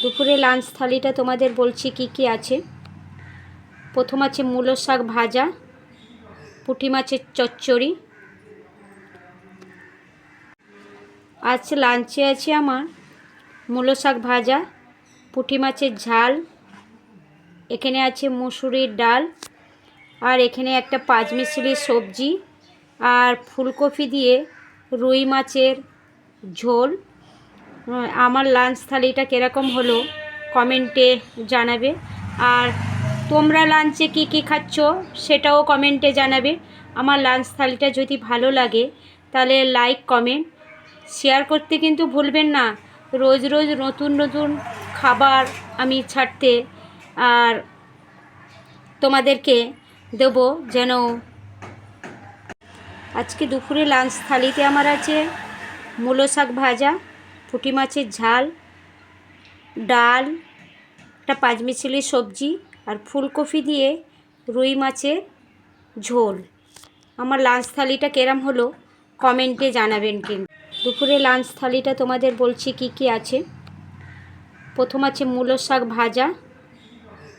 দুপুরে লাঞ্চ থালিটা তোমাদের বলছি কি কি আছে। প্রথম আছে মূলো শাক ভাজা, পুঁটি মাছের চচ্চড়ি। আজ লাঞ্চে আছে আমার মূলো শাক ভাজা, পুঁটি মাছের ঝাল, এখানে আছে মুসুরির ডাল, আর এখানে একটা পাঁচমিশালি সবজি, আর ফুলকপি দিয়ে রুই মাছের ঝোল। আমার লাঞ্চ থালিটা কীরকম হলো কমেন্টে জানাবে। আর তোমরা লাঞ্চে কি কি খাচ্ছ সেটাও কমেন্টে জানাবে। আমার লাঞ্চ থালিটা যদি ভালো লাগে তাহলে লাইক কমেন্ট শেয়ার করতে কিন্তু ভুলবেন না। রোজ রোজ নতুন নতুন খাবার আমি ছাড়তে আর তোমাদেরকে দেবো যেন। আজকে দুপুরে লাঞ্চ থালিতে আমার আছে মূলো শাক ভাজা, পুঁটি মাছের ঝাল, ডাল, একটা পাঁচমিশালি সবজি, আর ফুলকপি দিয়ে রুই মাছের ঝোল। আমার লাঞ্চ থালিটা কেরম হলো কমেন্টে জানাবেন কিন্তু। দুপুরে লাঞ্চ থালিটা তোমাদের বলছি কি কি আছে। প্রথম আছে মূলো শাক ভাজা,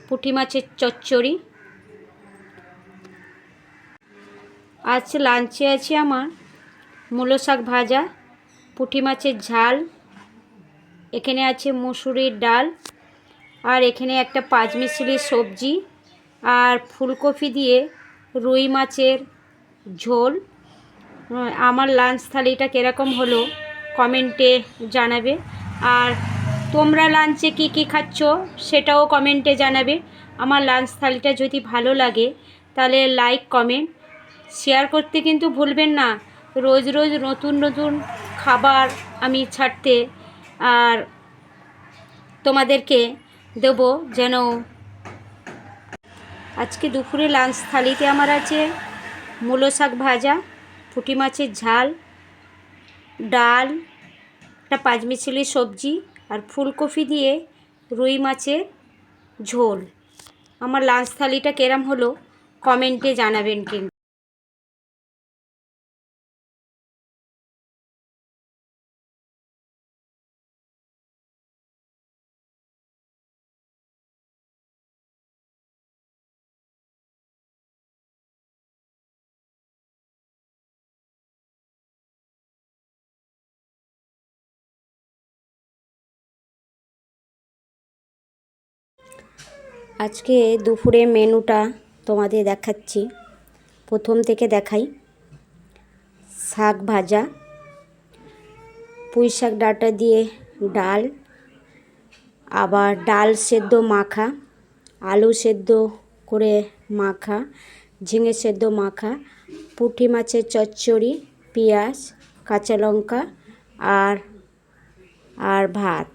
পুঁটি মাছের চচ্চড়ি। আজ লাঞ্চে আছে আমার মূলো শাক ভাজা, পুঁটি মাছের ঝাল, এখানে আছে মুসুরির ডাল, আর এখানে একটা পাঁচমিশালি সবজি, আর ফুলকপি দিয়ে রুই মাছের ঝোল। আমার লাঞ্চ থালিটা কীরকম হলো কমেন্টে জানাবে। আর তোমরা লাঞ্চে কি কি খাচ্ছ সেটাও কমেন্টে জানাবে। আমার লাঞ্চ থালিটা যদি ভালো লাগে তাহলে লাইক কমেন্ট শেয়ার করতে কিন্তু ভুলবেন না। রোজ রোজ নতুন নতুন খাবার আমি ছাড়তে আর তোমাদেরকে দেবো যেন। আজকে দুপুরে লাঞ্চ থালিতে আমার আছে মূলো শাক ভাজা, পুঁটি মাছের ঝাল, ডাল, একটা পাঁচমিশালি সবজি, আর ফুলকপি দিয়ে রুই মাছের ঝোল। আমার লাঞ্চ থালিটা কেরম হলো কমেন্টে জানাবেন কিন্তু। আজকে দুপুরে মেনুটা তোমাদের দেখাচ্ছি, প্রথম থেকে দেখাই। শাক ভাজা, পুঁই শাক ডাঁটা দিয়ে ডাল, আবার ডাল সেদ্ধ মাখা, আলু সেদ্ধ করে মাখা, ঝিঙে সেদ্ধ মাখা, পুঁটি মাছের চচ্চড়ি, পেঁয়াজ, কাঁচা লঙ্কা আর ভাত।